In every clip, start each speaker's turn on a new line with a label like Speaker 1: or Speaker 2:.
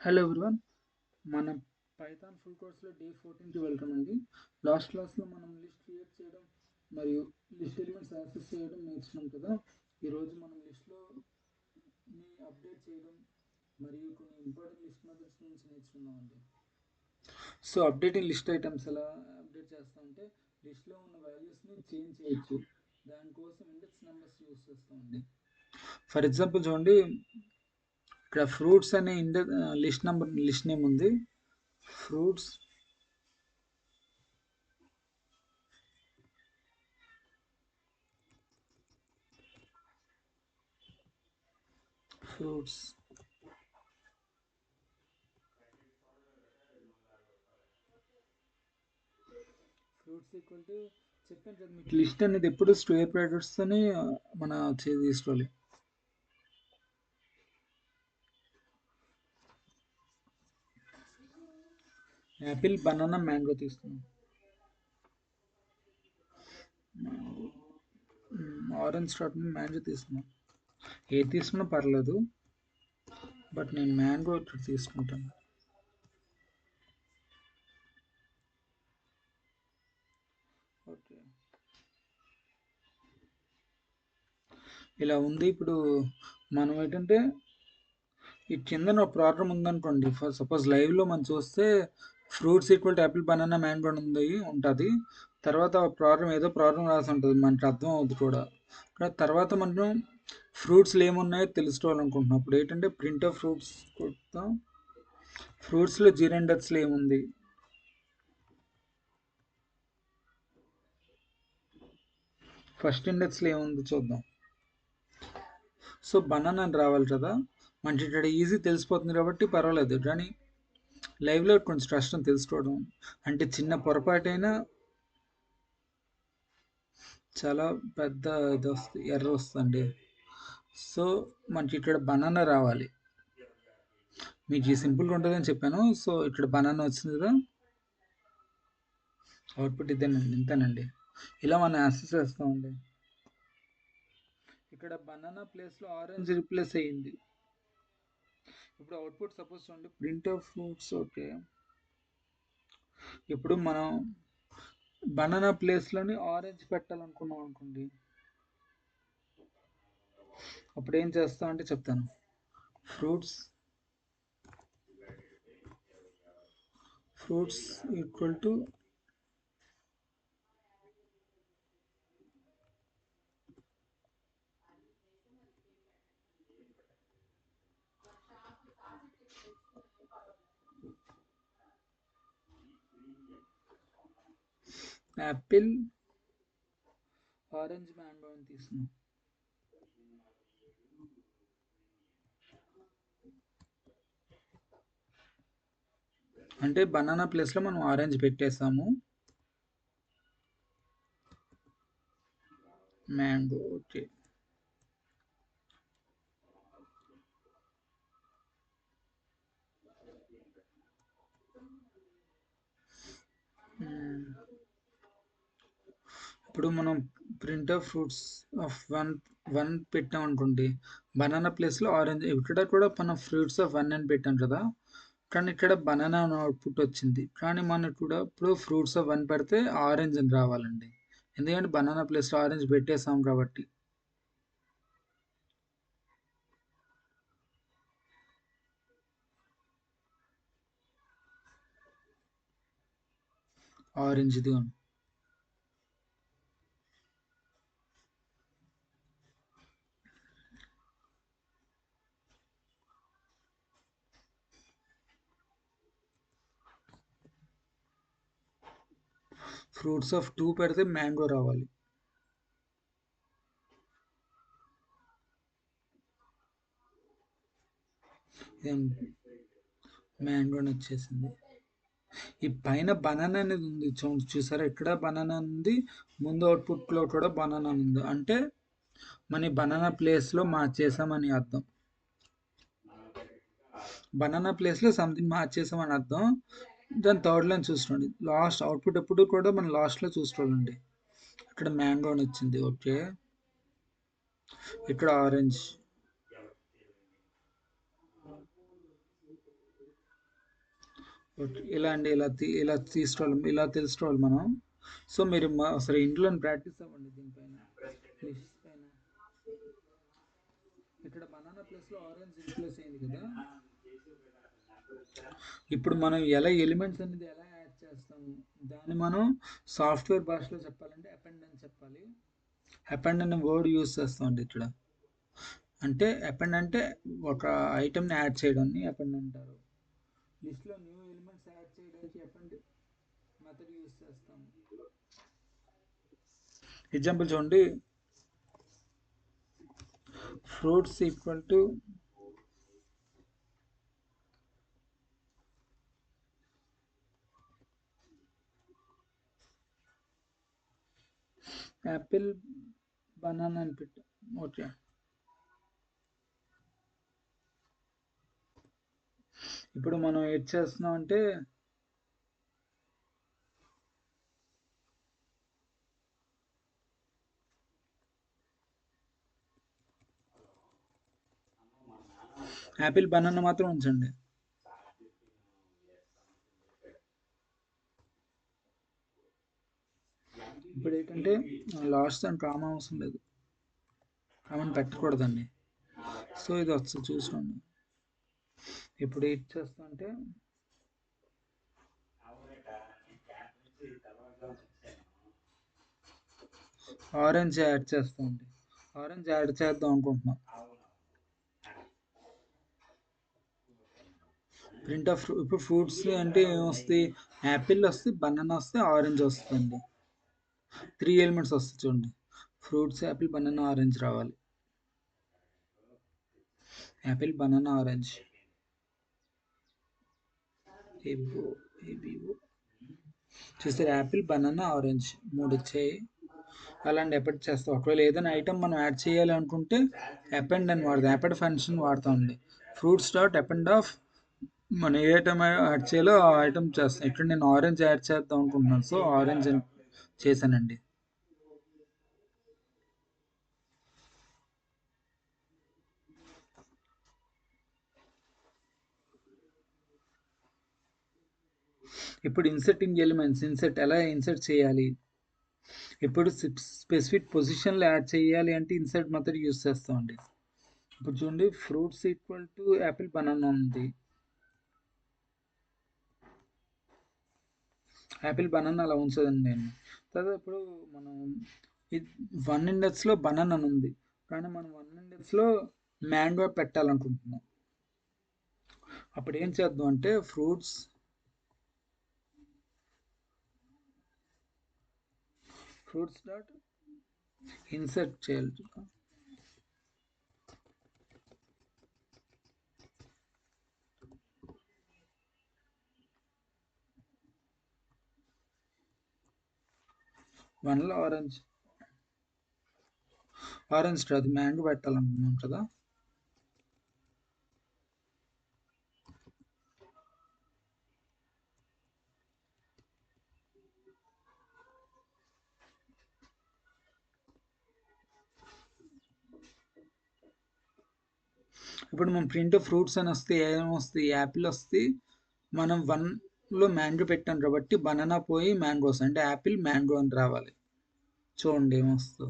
Speaker 1: Hello everyone, మన Python full కోర్స్లో day 14కి వెళ్తామండి. లాస్ట్ క్లాస్లో మనం లిస్ట్ క్రియేట్ చేయడం మరియు లిస్ట్ ఎలిమెంట్స్ యాక్సెస్ చేయడం నేర్చుకున్నాం కదా. ఈరోజు మనం లిస్ట్లో అప్డేట్ చేయడం మరియు కొన్ని ఇంపార్టెంట్ లిస్ట్ మెథడ్స్ గురించి నేర్చుకున్నామండి. సో అప్డేటింగ్ లిస్ట్ ఐటమ్స్ ఎలా అప్డేట్ చేస్తామంటే లిస్ట్లో ఉన్న వాల్యూస్ని చేంజ్ చేయొచ్చు. దానికోసం ఇండెక్స్ నెంబర్స్ యూస్ చేస్తామండి. ఫర్ ఎగ్జాంపుల్ చూడండి, ఇక్కడ ఫ్రూట్స్ అనే లిస్ట్ నేమ్ ఉంది. ఫ్రూట్స్ ఫ్రూట్స్ ఈక్వల్ టు చెప్పాను కదా మీకు, లిస్ట్ అనేది ఎప్పుడు స్క్వేర్ బ్రాకెట్స్తోనే మన తీసుకోవాలి. యాపిల్, బనానా, మ్యాంగో తీసుకున్నాం. ఆరెంజ్ స్టార్ట్ మ్యాంగో తీసుకున్నాం. ఏది తీసుకున్నా పర్లేదు, బట్ నేను మ్యాంగో ఇక్కడ తీసుకుంటాను. ఓకే, ఇలా ఉంది. ఇప్పుడు మనం ఏంటంటే ఈ కింద ఒక ప్రాబ్లం ఉందనుకోండి. సపోజ్ లైవ్లో మనం చూస్తే fruits equal to Apple, banana, mango ఉంటుంది. తర్వాత ప్రాబ్లం ఏదో ప్రాబ్లం రాసి ఉంటుంది, మనకి అర్థం అవుతుంది కూడా. తర్వాత మనం ఫ్రూట్స్లో ఏమున్నాయో తెలుసుకోవాలనుకుంటున్నాం. అప్పుడు ఏంటంటే ప్రింట్ ఆఫ్ ఫ్రూట్స్ కొడతాం. ఫ్రూట్స్లో 0 ఇండెక్స్లో ఏముంది, ఫస్ట్ ఇండెక్స్లో ఏముంది చూద్దాం. సో బనానా అని రావాలి కదా, మనకి ఇక్కడ ఈజీ తెలిసిపోతుంది కాబట్టి పర్వాలేదు. కానీ లైవ్లో కొంచెం కష్టం తెలుసుకోవడం, అంటే చిన్న పొరపాటైనా చాలా పెద్ద ఇది వస్తుంది, ఎర్ర వస్తుంది. సో మనకి ఇక్కడ బనానా రావాలి. మీకు ఈ సింపుల్గా ఉంటుందని చెప్పాను. సో ఇక్కడ బనానా వచ్చింది కదా, అవుట్పుట్ ఇదేనండి, ఇంతేనండి. ఇలా మనం యాక్సెస్ చేస్తామండి. ఇక్కడ బనానా ప్లేస్లో ఆరెంజ్ రీప్లేస్ అయ్యింది. ఇప్పుడు అవుట్పుట్ సపోజ్ చూడండి, ప్రింట్ ఆఫ్ ఫ్రూట్స్. ఓకే, ఇప్పుడు మనం బనానా ప్లేస్లోని ఆరెంజ్ పెట్టాలనుకున్నాం అనుకోండి. అప్పుడు ఏం చేస్తామంటే చెప్తాను. Fruits equal to Apple, orange, mango అని తీసుకున్నాం. అంటే బనానా ప్లేస్లో మనం ఆరెంజ్ పెట్టేసాము, మ్యాంగో. ఓకే, ఇప్పుడు మనం print of fruits of one పెట్టాం అనుకోండి. బనానా ప్లేస్లో ఆరెంజ్, ఇక్కడ కూడా మనం ఫ్రూట్స్ ఆఫ్ 1 అని పెట్టాం కదా, కానీ ఇక్కడ బనానా అవుట్పుట్ వచ్చింది. కానీ మనం కూడా ఇప్పుడు ఫ్రూట్స్ ఆఫ్ 1 పెడితే ఆరెంజ్ అని రావాలండి, ఎందుకంటే బనానా ప్లేస్లో ఆరెంజ్ పెట్టేసాం కాబట్టి. ఆరెంజ్ ఇది ఫ్రూట్స్ ఆఫ్ 2 పెడితే మ్యాంగో రావాలి. మ్యాంగోని వచ్చేసింది. ఈ పైన బనానా అనేది ఉంది చూసారా, ఇక్కడ బనానా ఉంది, ముందు అవుట్పుట్లో కూడా బనానా ఉంది. అంటే మన బనానా ప్లేస్లో మార్చేసామని అర్థం. బనానా ప్లేస్లో సంథింగ్ మార్చేసామని అర్థం. దాని థర్డ్ లైన్ చూసుకోండి, లాస్ట్ అవుట్పుట్ ఎప్పుడు కూడా మనం లాస్ట్లో చూసుకోవాలండి. ఇక్కడ మ్యాంగో అని వచ్చింది. ఓకే, ఇక్కడ ఆరెంజ్. ఓకే. ఇలా అండి ఇలా తీసుకోవాలి, ఇలా తెలుసుకోవాలి మనం. సో మీరు అసలు ఇంట్లో ప్రాక్టీస్ అవ్వండి దీనిపైన, లిస్ట్ పైన. ఇక్కడ బనానా ప్లేస్లో ఆరెంజ్ రీప్లేస్ అయింది కదా. ఇప్పుడు మనం ఎలా ఎలిమెంట్స్ అనేది ఎలా యాడ్ చేస్తాము, దాన్ని మనం సాఫ్ట్వేర్ భాషలో చెప్పాలంటే అపెండ్ అని చెప్పాలి. అపెండ్ అనే వర్డ్ యూస్ చేస్తామండి ఇక్కడ. అంటే అపెండ్ అంటే ఒక ఐటెంని యాడ్ చేయడాన్ని అపెండ్ అంటారు. లిస్ట్లో న్యూ ఎలిమెంట్స్ యాడ్ చేయడానికి అపెండ్ మెథడ్ యూస్ చేస్తాము. ఎగ్జాంపుల్ చూడండి, fruits equal to Apple banana అని పెట్టు. ఓకే, ఇప్పుడు మనం ఏం చేస్తున్నాం అంటే యాపిల్ బనానా మాత్రం ఉంచండి. ఇప్పుడు ఏంటంటే లాస్ట్ దాని కామన్ అవసరం లేదు, కామన్ పెట్టకూడదండి. సో ఇది వస్తుంది చూసుకోండి. ఇప్పుడు ఏం చేస్తాం అంటే ఆరెంజ్ యాడ్ చేస్తామండి. ఆరెంజ్ యాడ్ చేద్దాం అనుకుంటున్నాం. ప్రింట్ ఆఫ్ ఇప్పుడు ఫ్రూట్స్ అంటే ఏమొస్తాయి, యాపిల్ వస్తే, బనానా వస్తే, ఆరెంజ్ వస్తుంది. 3 ఎలిమెంట్స్ వస్తాయి చూడండి. ఫ్రూట్స్, యాపిల్, బనానా, ఆరెంజ్ రావాలి. Apple, banana, orange, above ABO. చూస్తారు, యాపిల్, బనానా, ఆరెంజ్ 3 వచ్చాయి. అలాంటి ఎపెండ్ చేస్తాం. ఒకవేళ ఏదైనా ఐటమ్ మనం యాడ్ చేయాలి అనుకుంటే అపెండ్ అని వాడతాం, అపెండ్ ఫంక్షన్ వాడతామండి. ఫ్రూట్స్ డాట్ అపెండ్ ఆఫ్ మనం ఏ ఐటమ్ యాడ్ చేయాలో ఆ ఐటమ్ చేస్తాం. ఇక్కడ నేను ఆరెంజ్ యాడ్ చేద్దాం అనుకుంటున్నాను, సో ఆరెంజ్ అని చేశానండి. ఇప్పుడు ఇన్సర్టింగ్ ఎలిమెంట్స్, ఎలా ఇన్సర్ట్ చేయాలి, ఇప్పుడు స్పెసిఫిక్ పొజిషన్లో యాడ్ చేయాలి అంటే ఇన్సర్ట్ మెథడ్ యూస్ చేస్తామండి. ఇప్పుడు చూడండి, fruits equal to Apple, banana ఉంది. యాపిల్, బనానా అలా ఉంచదండి నేను. తర్వాత ఇప్పుడు మనం 1 ఇండెక్స్లో బనానా అని ఉంది, కానీ మనం 1 ఇండెక్స్లో మ్యాంగో పెట్టాలనుకుంటున్నాం. అప్పుడు ఏం చేద్దాం అంటే ఫ్రూట్స్ డాట్ ఇన్సర్ట్ చేయాలి. వన్లో ఆరెంజ్ కాదు, మ్యాంగో పెట్టాలనుకున్నాం కదా. ఇప్పుడు మనం ప్రింట్ ఫ్రూట్స్ అని వస్తే ఏమొస్తాయి, యాపిల్ వస్తే, మనం 1లో మ్యాంగో పెట్టాం కాబట్టి బనానా పోయి మ్యాంగో వస్తుంది, అంటే యాపిల్, మ్యాంగో అని రావాలి. చూడండి ఏమొస్తుందో.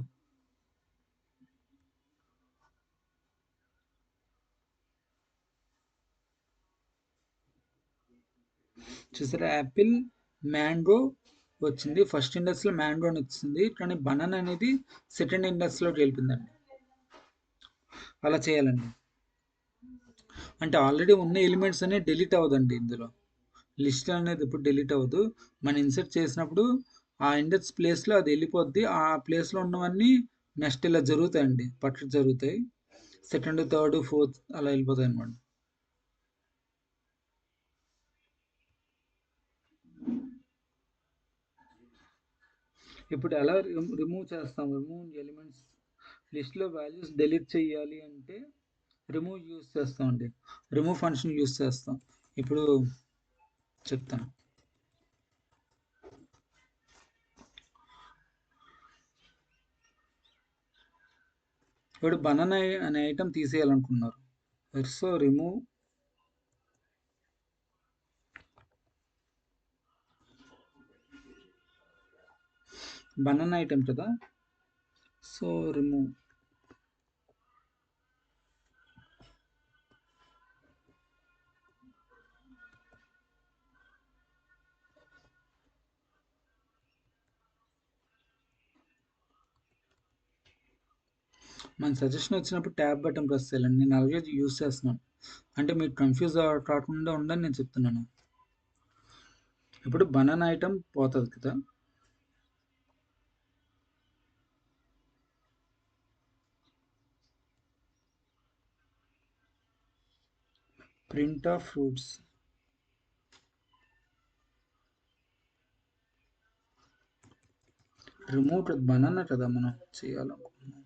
Speaker 1: చూసారా, యాపిల్, మ్యాంగో వచ్చింది. ఫస్ట్ ఇండెక్స్లో మ్యాంగో అని వచ్చింది, కానీ బనానా అనేది సెకండ్ ఇండెక్స్లోకి వెళ్ళిపోయిందండి. అలా చేయాలండి. అంటే ఆల్రెడీ ఉన్న ఎలిమెంట్స్ అనేవి డిలీట్ అవ్వదండి ఇందులో. లిస్ట్ అనేది ఇప్పుడు డిలీట్ అవ్వదు. మనం ఇన్సర్ట్ చేసినప్పుడు ఆ ఇండెక్స్ ప్లేస్లో అది వెళ్ళిపోద్ది. ఆ ప్లేస్లో ఉన్నవన్నీ నెక్స్ట్ ఇలా జరుగుతాయండి, పట్టు జరుగుతాయి. సెకండ్, థర్డ్, ఫోర్త్ అలా వెళ్ళిపోతాయి అనమాట. ఇప్పుడు ఎలా రిమూవ్ చేస్తాం, ఎలిమెంట్స్ లిస్ట్లో వాల్యూస్ డిలీట్ చేయాలి అంటే రిమూవ్ యూస్ చేస్తామండి. రిమూవ్ ఫంక్షన్ యూస్ చేస్తాం. ఇప్పుడు చెప్తాను. ఇప్పుడు బనానా అనే ఐటమ్ తీసేయాలనుకున్నారు, సో రిమూవ్ బనానా ఐటెం కదా, సో రిమూవ్. మన సజెషన్ వచ్చినప్పుడు ట్యాబ్ బటన్ ప్రెస్ చేయాలండి. నేను అలాగే యూస్ చేస్తున్నాను, అంటే మీకు కన్ఫ్యూజ్ కాకుండా ఉండని నేను చెప్తున్నాను. ఇప్పుడు బనానా ఐటెం పోతుంది కదా, print of fruits, remove banana కదా మనం చేయాలనుకుంటున్నాం.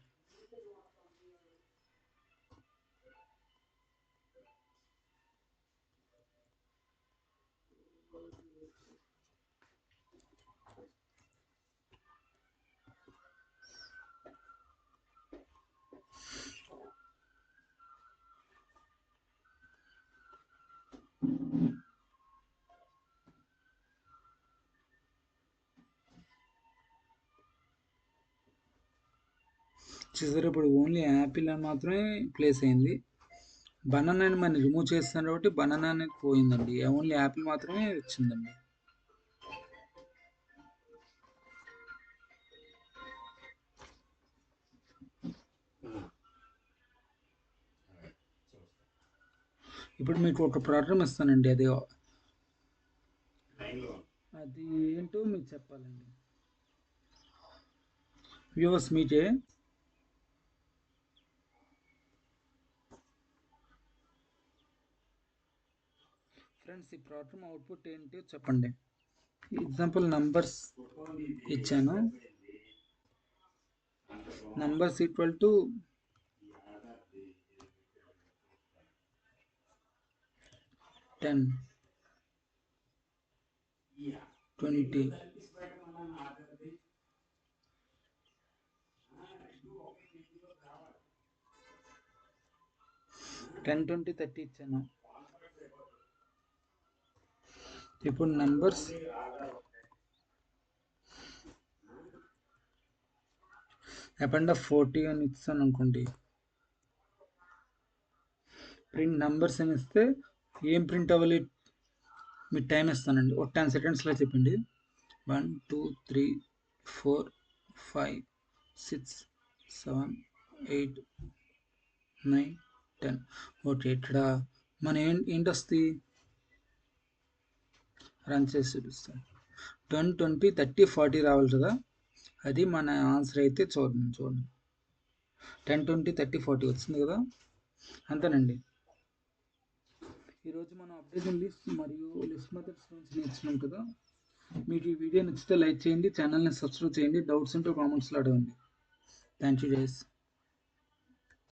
Speaker 1: చూసారు, ఇప్పుడు ఓన్లీ యాపిల్ అని మాత్రమే ప్లేస్ అయింది. బనానాని మనం రిమూవ్ చేస్తాం కాబట్టి బనానా అనేది పోయిందండి, ఓన్లీ యాపిల్ మాత్రమే వచ్చిందండి. ఇప్పుడు మీకు ఒక ప్రాబ్లం ఇస్తానండి, అది ఏంటో మీకు చెప్పాలండి. వ్యూవర్స్ మీటే ఫ్రెండ్స్, ఈ ప్రాబ్లం అవుట్పుట్ ఏంటి చెప్పండి. ఎగ్జాంపుల్ నంబర్స్ ఇచ్చాను, నంబర్స్ ఈక్వల్ టు 10, 20, 10, 20, 30 ఇచ్చాను. ఇప్పుడు నంబర్స్ అపెండ్ ఆఫ్ 40 అని ఇస్తాను అనుకోండి, ప్రింట్ నంబర్స్ అని ఇస్తే ఏం ప్రింట్ అవ్వాలి, మీకు టైం ఇస్తానండి, ఒక 10 సెకండ్స్లో చెప్పండి. 1, 2, 3, 4, 5, 6, 7, 8, 9, 10. ఓకే, ఇక్కడ మన ఏంటి వస్తుంది, రన్ చేసి చూపిస్తాను. 10, 20, 30, 40 రావాలి కదా, అది మన ఆన్సర్ అయితే చూడండి 10, 20, 30, 40 వచ్చింది కదా, అంతేనండి. ఈరోజు మనం అప్డేషన్ లిస్ట్ మరియు లిస్ట్ మెథడ్స్ గురించి నేర్చుకున్నాం కదా. మీకు ఈ వీడియో నచ్చితే లైక్ చేయండి, ఛానల్ని సబ్స్క్రైబ్ చేయండి, డౌట్స్ ఉంటే కామెంట్స్లో అడగండి. Thank you guys.